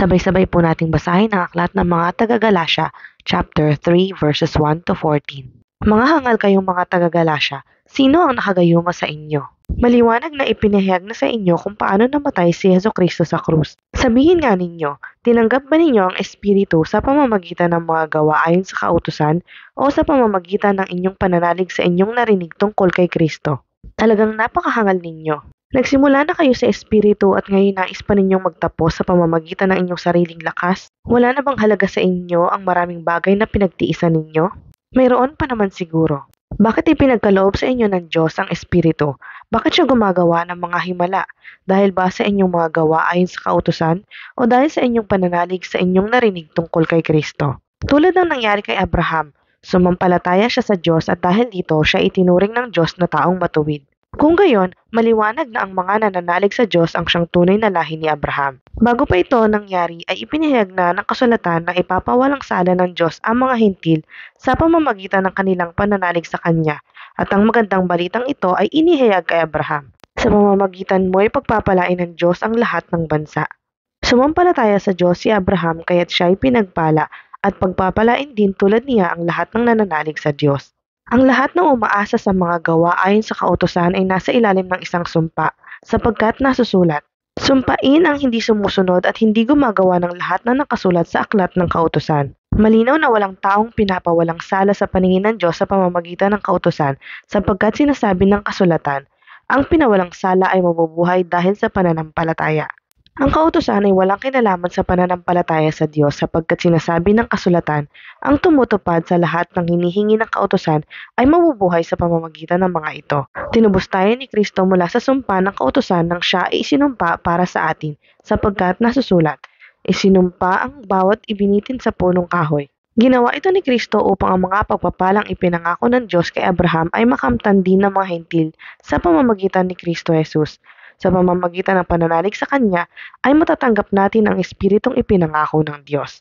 Sabay-sabay po nating basahin ang aklat ng mga taga-Galasya, chapter 3, verses 1 to 14. Mga hangal kayong mga taga-Galasya, sino ang nakagayuma sa inyo? Maliwanag na ipinahayag na sa inyo kung paano namatay si Jesucristo sa krus. Sabihin nga ninyo, tinanggap ba ninyo ang Espiritu sa pamamagitan ng mga gawa ayon sa kautusan o sa pamamagitan ng inyong pananalig sa inyong narinig tungkol kay Kristo? Talagang napakahangal ninyo. Nagsimula na kayo sa Espiritu at ngayon nais pa ninyong magtapos sa pamamagitan ng inyong sariling lakas? Wala na bang halaga sa inyo ang maraming bagay na pinagtiisan ninyo? Mayroon pa naman siguro. Bakit ipinagkaloob sa inyo ng Diyos ang Espiritu? Bakit siya gumagawa ng mga himala? Dahil ba sa inyong mga gawa ayon sa kautusan o dahil sa inyong pananalig sa inyong narinig tungkol kay Kristo? Tulad ng nangyari kay Abraham, sumampalataya siya sa Diyos at dahil dito siya itinuring ng Diyos na taong matuwid. Kung gayon, maliwanag na ang mga nananalig sa Diyos ang siyang tunay na lahi ni Abraham. Bago pa ito nangyari ay ipinahayag na ng kasulatan na ipapawalang sala ng Diyos ang mga hintil sa pamamagitan ng kanilang pananalig sa Kanya. At ang magandang balitang ito ay inihayag kay Abraham. Sa pamamagitan mo ay pagpapalain ng Diyos ang lahat ng bansa. Sumampalataya sa Diyos si Abraham kaya't siya ay pinagpala at pagpapalain din tulad niya ang lahat ng nananalig sa Diyos. Ang lahat ng umaasa sa mga gawa ayon sa kautusan ay nasa ilalim ng isang sumpa, sapagkat nasusulat, "Sumpain ang hindi sumusunod at hindi gumagawa ng lahat na nakasulat sa aklat ng kautusan." Malinaw na walang taong pinapawalang sala sa paningin ng Diyos sa pamamagitan ng kautusan, sapagkat sinasabi ng kasulatan, "Ang pinawalang sala ay mabubuhay dahil sa pananampalataya." Ang kautusan ay walang kinalaman sa pananampalataya sa Diyos sapagkat sinasabi ng kasulatan, ang tumutupad sa lahat ng hinihingi ng kautusan ay mabubuhay sa pamamagitan ng mga ito. Tinubos tayo ni Kristo mula sa sumpa ng kautusan nang siya ay isinumpa para sa atin sapagkat nasusulat, "Isinumpa ang bawat ibinitin sa punong kahoy." Ginawa ito ni Kristo upang ang mga pagpapalang ipinangako ng Diyos kay Abraham ay makamtan din ng mga hentil sa pamamagitan ni Kristo Jesus. Sa pamamagitan ng pananalig sa Kanya ay matatanggap natin ang Espiritong ipinangako ng Diyos.